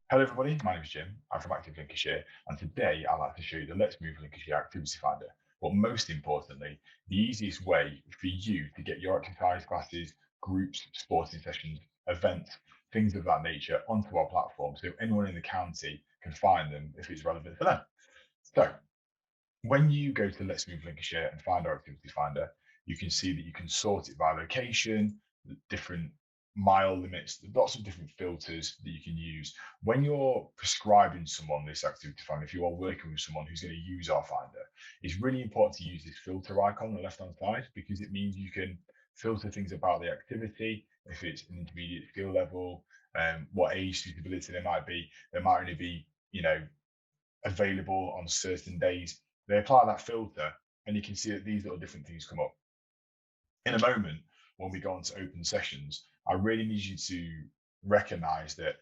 Hello everybody, my name is Jim, I'm from Active Lincolnshire, and today I'd like to show you the Let's Move Lincolnshire Activity Finder, but most importantly, the easiest way for you to get your exercise classes, groups, sporting sessions, events, things of that nature onto our platform so anyone in the county can find them if it's relevant for them. So when you go to Let's Move Lincolnshire and find our activity finder, you can see that you can sort it by location, different mile limits, lots of different filters that you can use. When you're prescribing someone this activity finder, if you are working with someone who's going to use our finder, it's really important to use this filter icon on the left hand side because it means you can filter things about the activity, if it's an intermediate skill level, what age suitability there might be. There might only be, available on certain days. They apply that filter, and you can see that these little different things come up. In a moment, when we go on to open sessions, I really need you to recognize that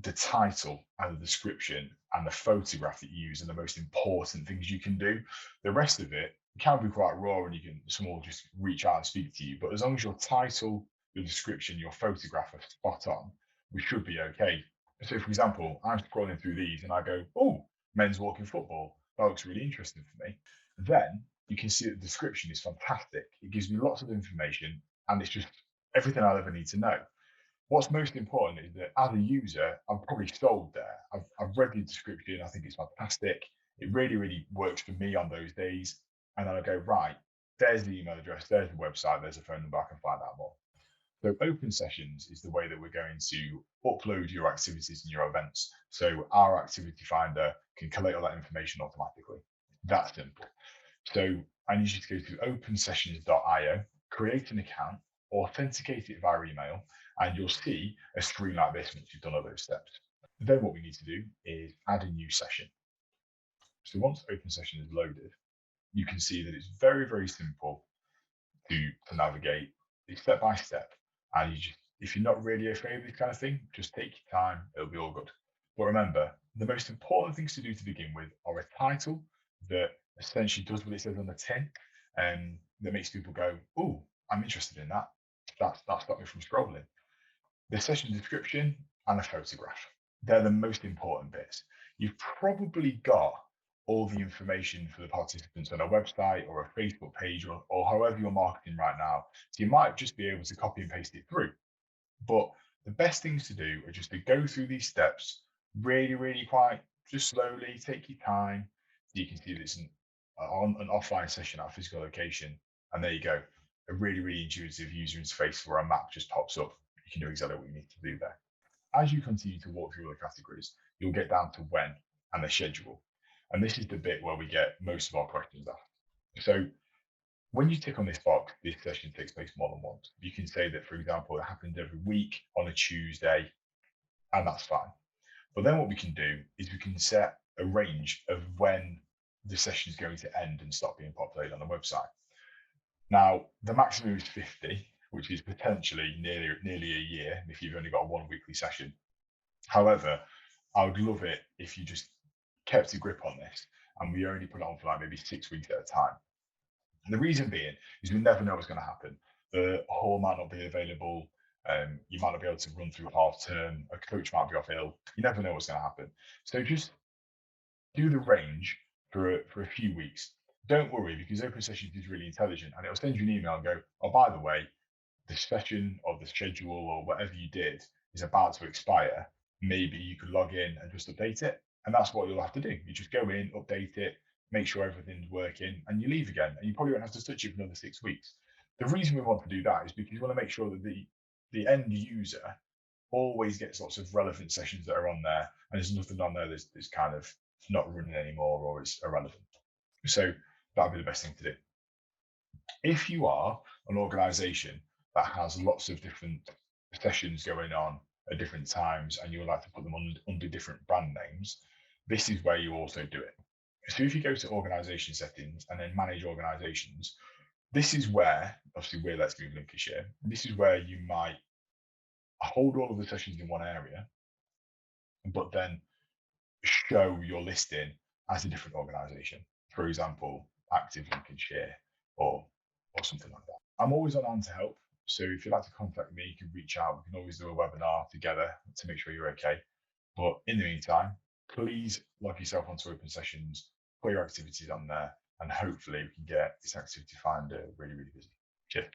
the title and the description and the photograph that you use are the most important things you can do. The rest of it can be quite raw, and someone will just reach out and speak to you. But as long as your title, your description, your photograph are spot on, we should be okay. So, for example, I'm scrolling through these and I go, "Oh, men's walking football. That looks really interesting for me." Then you can see that the description is fantastic. It gives me lots of information, and it's just everything I'll ever need to know. What's most important is that as a user, I'm probably sold there. I've read the description. I think it's fantastic. It really, really works for me on those days. And then I go, right, there's the email address, there's the website, there's a phone number, I can find out more. So open sessions is the way that we're going to upload your activities and your events. So our activity finder can collate all that information automatically. That's simple. So I need you to go to opensessions.io, create an account, authenticate it via email, and you'll see a screen like this once you've done all those steps. Then what we need to do is add a new session. So once open session is loaded, you can see that it's very, very simple to navigate. It's step by step. And if you're not really afraid of this kind of thing, just take your time, it'll be all good. But remember, the most important things to do to begin with are a title that essentially does what it says on the tin and that makes people go, "Oh, I'm interested in that." That stopped me from scrolling. The session description and a photograph. They're the most important bits. You've probably got all the information for the participants on a website or a Facebook page or however you're marketing right now. So you might just be able to copy and paste it through. But the best things to do are just to go through these steps really, really quite just slowly, take your time. So you can see this on an offline session at a physical location. And there you go, a really, really intuitive user interface where a map just pops up. You can do exactly what you need to do there. As you continue to walk through all the categories, you'll get down to when and the schedule. And this is the bit where we get most of our questions asked. So when you tick on this box, this session takes place more than once. You can say that, for example, it happens every week on a Tuesday, and that's fine. But then what we can do is we can set a range of when the session is going to end and stop being populated on the website. Now, the maximum is 50, which is potentially nearly a year if you've only got one weekly session. However, I would love it if you just kept a grip on this and we only put it on for like maybe 6 weeks at a time. And the reason being is we never know what's going to happen. The hall might not be available. You might not be able to run through half term. A coach might be off ill. You never know what's going to happen. So just do the range for a few weeks. Don't worry because Open Sessions is really intelligent and it'll send you an email and go, "Oh, by the way, the session or the schedule or whatever you did is about to expire. Maybe you could log in and just update it." And that's what you'll have to do. You just go in, update it, make sure everything's working, and you leave again. And you probably won't have to touch it for another 6 weeks. The reason we want to do that is because you want to make sure that the end user always gets lots of relevant sessions that are on there, and there's nothing on there that's kind of not running anymore or it's irrelevant. So that'd be the best thing to do. If you are an organization that has lots of different sessions going on at different times and you would like to put them under different brand names, this is where you also do it. So if you go to organization settings and then manage organizations, this is where, obviously we're Let's Move Lincolnshire, this is where you might hold all of the sessions in one area, but then show your listing as a different organization. For example, Active Lincolnshire or something like that. I'm always on hand to help. So if you'd like to contact me, you can reach out. We can always do a webinar together to make sure you're okay. But in the meantime, please log yourself onto Open Sessions, put your activities on there, and hopefully we can get this activity finder really, really busy. Cheers.